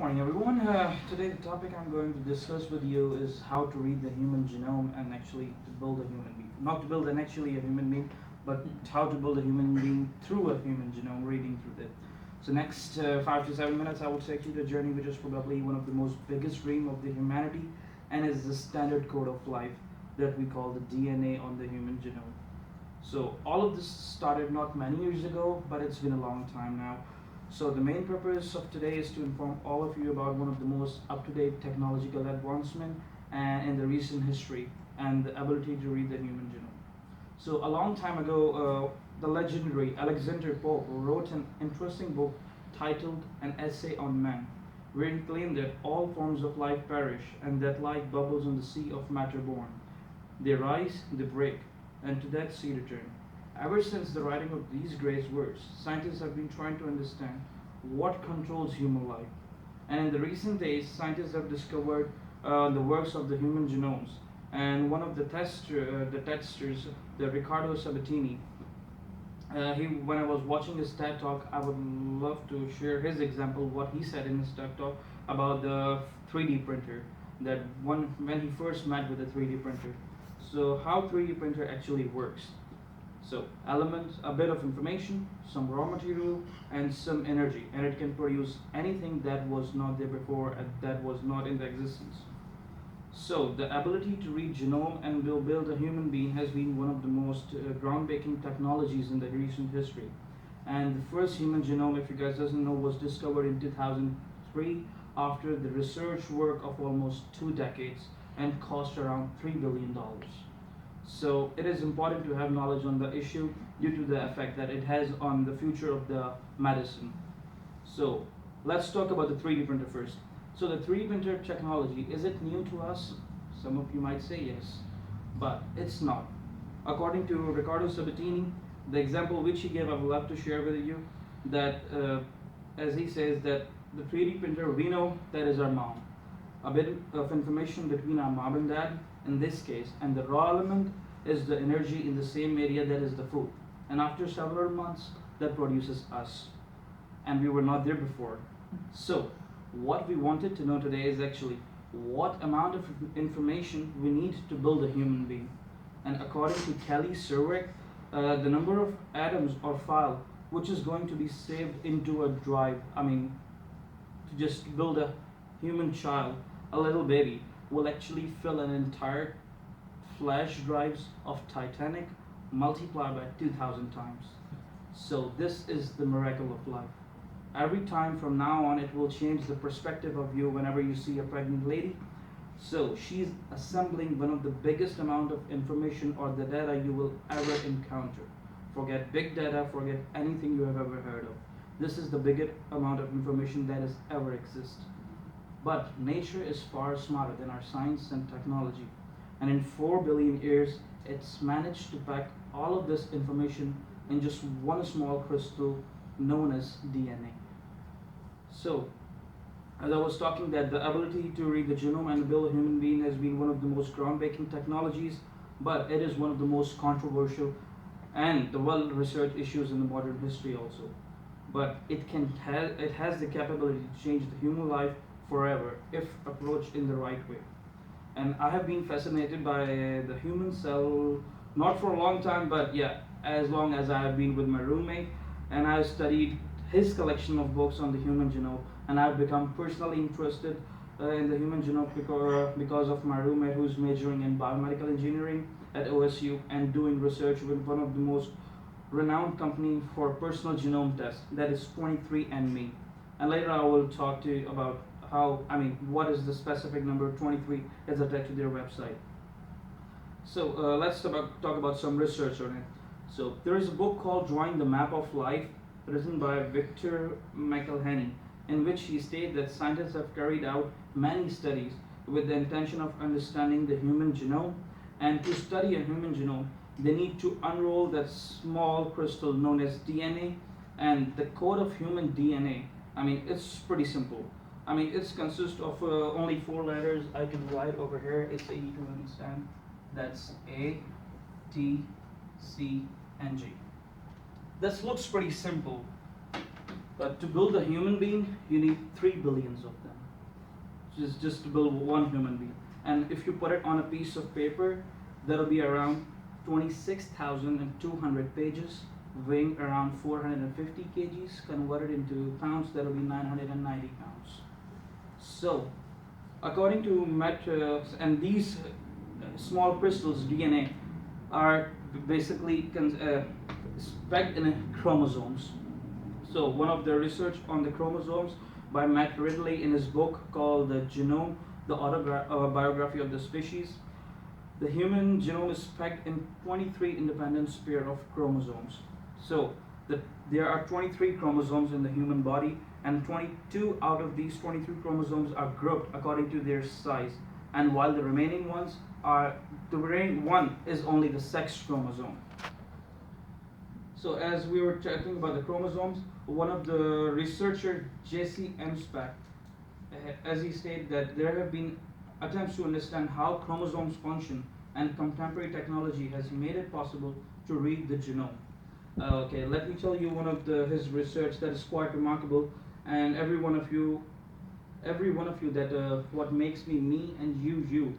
Morning, everyone. Today, the topic I'm going to discuss with you is how to read the human genome and actually to build a human being. Not to build an actually a human being, but how to build a human being through a human genome, reading through it. So, next 5 to 7 minutes, I will take you to a journey which is probably one of the most biggest dream of the humanity, and is the standard code of life that we call the DNA on the human genome. So all of this started not many years ago, but it's been a long time now. So the main purpose of today is to inform all of you about one of the most up-to-date technological advancement and in the recent history and the ability to read the human genome. So a long time ago, the legendary Alexander Pope wrote an interesting book titled An Essay on Man, where he claimed that all forms of life perish and that like bubbles on the sea of matter born, they rise, they break, and to that sea return. Ever since the writing of these great words, scientists have been trying to understand what controls human life. And in the recent days, scientists have discovered the works of the human genomes. And one of the testers, the Riccardo Sabatini, when I was watching his TED talk, I would love to share his example, what he said in his TED talk about the 3D printer. That one when he first met with the 3D printer. So how 3D printer actually works. So elements, a bit of information, some raw material, and some energy, and it can produce anything that was not there before and that was not in the existence. So the ability to read genome and build a human being has been one of the most groundbreaking technologies in the recent history. And the first human genome, if you guys doesn't know, was discovered in 2003 after the research work of almost 2 decades and cost around $3 billion. So it is important to have knowledge on the issue due to the effect that it has on the future of the medicine. So let's talk about the 3D printer first. So the 3D printer technology, is it new to us? Some of you might say yes, but it's not. According to Riccardo Sabatini, the example which he gave, I would love to share with you, that as he says that the 3D printer, we know that is our mom. A bit of information between our mom and dad in this case, and the raw element is the energy in the same area that is the food. And after several months, that produces us. And we were not there before. So what we wanted to know today is actually what amount of information we need to build a human being. And according to Kelly Surwick, the number of atoms or file which is going to be saved into a drive, to just build a human child, a little baby, will actually fill an entire flash drives of Titanic multiplied by 2000 times. So this is the miracle of life. Every time from now on, it will change the perspective of you whenever you see a pregnant lady. So she's assembling one of the biggest amount of information or the data you will ever encounter. Forget big data, forget anything you have ever heard of. This is the biggest amount of information that has ever existed. But nature is far smarter than our science and technology. And in 4 billion years, it's managed to pack all of this information in just one small crystal known as DNA. So, as I was talking, that the ability to read the genome and build a human being has been one of the most groundbreaking technologies, but it is one of the most controversial and the well-researched issues in the modern history also. But it has the capability to change the human life forever if approached in the right way. And I have been fascinated by the human cell, not for a long time, but yeah, as long as I have been with my roommate, and I studied his collection of books on the human genome, and I've become personally interested in the human genome because of my roommate who's majoring in biomedical engineering at OSU and doing research with one of the most renowned company for personal genome tests, that is 23andMe. And later I will talk to you about what is the specific number 23 is attached to their website. So let's talk about some research on it. So there is a book called Drawing the Map of Life, written by Victor McElhenney, in which he states that scientists have carried out many studies with the intention of understanding the human genome. And to study a human genome, they need to unroll that small crystal known as DNA. And the code of human DNA, it's pretty simple. It consists of only 4 letters. I can write over here. It's easy to understand. That's A, T, C, and G. This looks pretty simple, But to build a human being, you need 3 billions of them. Just to build one human being. And if you put it on a piece of paper, that'll be around 26,200 pages, weighing around 450 kgs. Converted into pounds, that'll be 990 pounds. So, according to and these small crystals, DNA, are basically packed in chromosomes. So one of the research on the chromosomes by Matt Ridley in his book called The Genome, the autobiography of the species. The human genome is packed in 23 independent pair of chromosomes. So there are 23 chromosomes in the human body, and 22 out of these 23 chromosomes are grouped according to their size. And while the remaining one is only the sex chromosome. So as we were talking about the chromosomes, one of the researcher J.C. Emspak, as he stated that there have been attempts to understand how chromosomes function, and contemporary technology has made it possible to read the genome. Okay, let me tell you one of his research that is quite remarkable, and every one of you that what makes me and you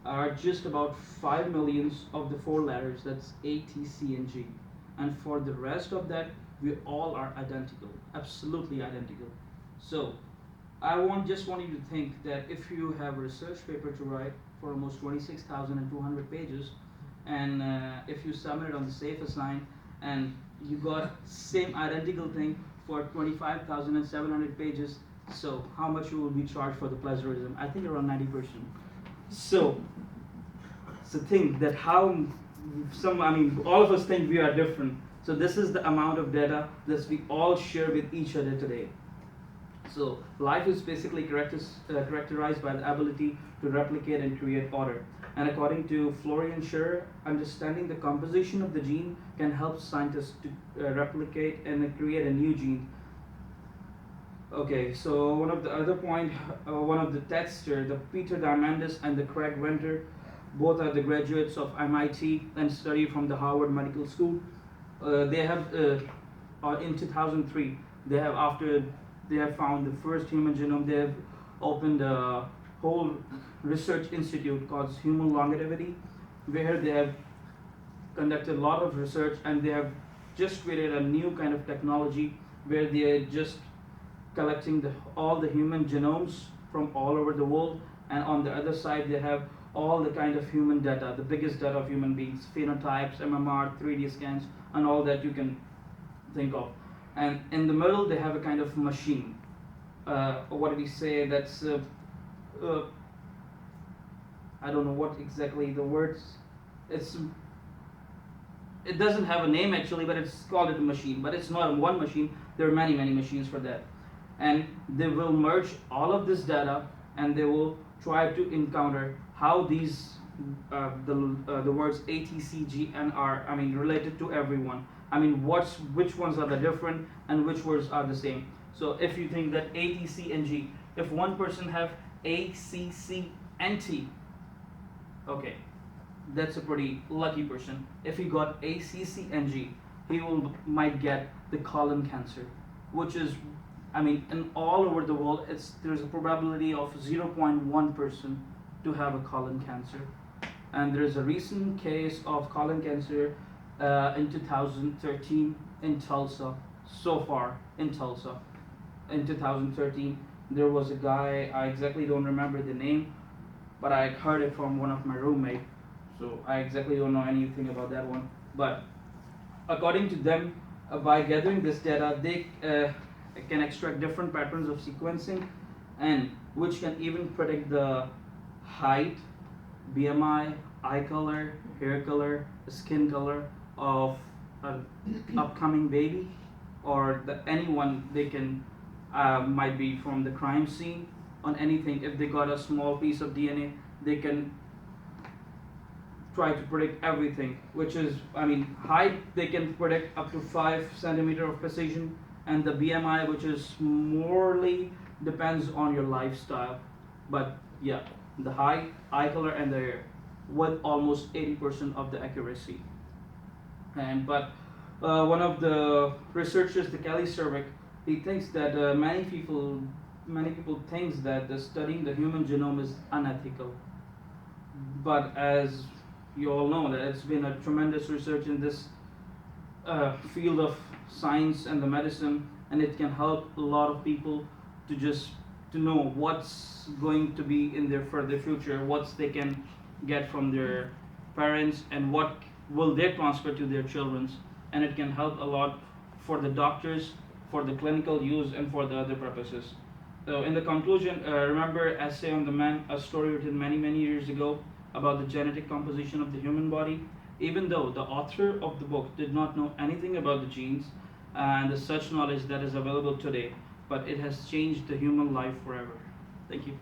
are just about 5 millions of the 4 letters, that's A, T, C, and G. And for the rest of that, we all are identical, absolutely identical. So I just want you to think that if you have a research paper to write for almost 26,200 pages, and if you submit it on the safest line, and you got same identical thing for 25,700 pages, so how much you will be charged for the plagiarism? I think around 90%. So think that how all of us think we are different. So this is the amount of data that we all share with each other today. So life is basically characterized by the ability to replicate and create order. And according to Florian Scherer, understanding the composition of the gene can help scientists to replicate and create a new gene. Okay, so one of the tester, the Peter Diamandis and the Craig Venter, both are the graduates of MIT and study from the Harvard Medical School. They have in 2003 after they have found the first human genome, they have opened a whole research institute called Human Longevity, where they have conducted a lot of research, and they have just created a new kind of technology where they are just collecting all the human genomes from all over the world, and on the other side they have all the kind of human data, the biggest data of human beings, phenotypes, MMR, 3D scans, and all that you can think of. And in the middle they have a kind of machine. What did he say? That's I don't know what exactly the words. It doesn't have a name actually, but it's called a machine. But it's not one machine. There are many machines for that, and they will merge all of this data, and they will try to encounter how these the words A, T, C, G, and R, related to everyone. Which ones are the different and which words are the same. So if you think that A, T, C, and G, if one person have A, C, C, and T, okay, that's a pretty lucky person. If he got A, C, C, and G, he might get the colon cancer, which is, in all over the world, there's a probability of 0.1% to have a colon cancer. And there's a recent case of colon cancer in 2013 in Tulsa. So far in Tulsa, in 2013, there was a guy, I exactly don't remember the name, but I heard it from one of my roommates. So I exactly don't know anything about that one. But according to them, by gathering this data, they can extract different patterns of sequencing, and which can even predict the height, BMI, eye color, hair color, skin color of an upcoming baby, or anyone they can might be from the crime scene on anything. If they got a small piece of DNA, they can try to predict everything, which is, height, they can predict up to 5 centimeter of precision, and the BMI, which is morely depends on your lifestyle. But yeah, the height, eye color, and the hair with almost 80% of the accuracy. But one of the researchers, the Kelly Cervic, he thinks that many people thinks that studying the human genome is unethical, but as you all know that it's been a tremendous research in this field of science and the medicine, and it can help a lot of people to just to know what's going to be in their further future, what they can get from their parents, and what will they transfer to their children, and it can help a lot for the doctors, for the clinical use, and for the other purposes. So in the conclusion, remember Essay on the Man, a story written many years ago about the genetic composition of the human body. Even though the author of the book did not know anything about the genes and the such knowledge that is available today, but it has changed the human life forever. Thank you.